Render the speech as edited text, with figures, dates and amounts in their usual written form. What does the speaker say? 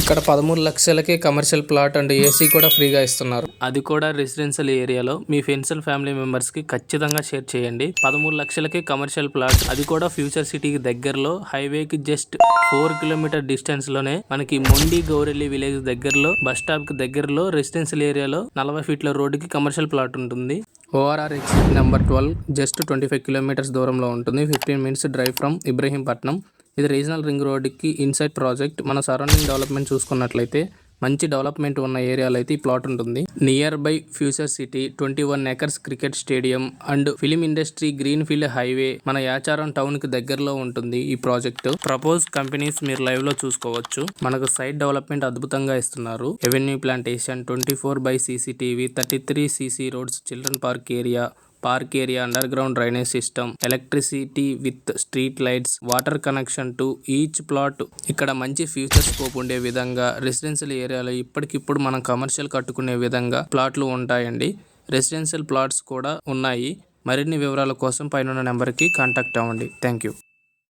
ఇక్కడ 13 లక్షలకే commercial plot and AC కూడా ఫ్రీగా ఇస్తున్నారు. అది కూడా రెసిడెన్షియల్ ఏరియాలో. మీ ఫ్రెండ్స్ అండ్ ఫ్యామిలీ మెంబర్స్ కి ఖచ్చితంగా షేర్ చేయండి. 13 లక్షలకే కమర్షియల్ ప్లాట్, అది కూడా ఫ్యూచర్ సిటీకి దగ్గరలో, హైవేకి జస్ట్ 4 కిలోమీటర్ డిస్టెన్స్ లోనే మనకి మొండి గౌరెల్లి విలేజ్ దగ్గరలో, బస్ స్టాప్ కి దగ్గరలో, రెసిడెన్షియల్ ఏరియాలో 40 ఫీట్ల రోడ్డుకి కమర్షియల్ ప్లాట్ ఉంటుంది. ORR exit number 12 just 25 kilometres దూరంలో ఉంటుంది. 15 మినిట్స్ డ్రైవ్ ఫ్రమ్ ఇబ్రహీంపట్నం. ఇది రీజనల్ రింగ్ రోడ్డుకి ఇన్సైడ్ ప్రాజెక్ట్. మన సరౌండింగ్ డెవలప్మెంట్ చూసుకున్నట్లయితే మంచి డెవలప్మెంట్ ఉన్న ఏరియాలో అయితే ఈ ప్లాట్ ఉంటుంది. Near by future city, 21 acres cricket stadium and film industry, green field highway మన యాచారం టౌన్ కి దగ్గరలో ఉంటుంది ఈ ప్రాజెక్ట్. ప్రపోజ్ కంపెనీస్ మీరు లైవ్ లో చూసుకోవచ్చు. మనకు సైట్ డెవలప్మెంట్ అద్భుతంగా ఇస్తున్నారు. Avenue plantation, 24/CCTV, 33cc roads, children park area, under ground drainage system, electricity with street lights, water connection to each plot. ఇక్కడ మంచి ఫ్యూచర్ స్కోప్ ఉండే విధంగా రెసిడెన్షియల్ ఏరియాలో ఇప్పటికిప్పుడు మనం కమర్షియల్ కట్టుకునే విధంగా ప్లాట్లు ఉంటాయండి. రెసిడెన్షియల్ ప్లాట్స్ కూడా ఉన్నాయి. మరిన్ని వివరాల కోసం పైన నెంబర్కి కాంటాక్ట్ అవ్వండి. Thank you.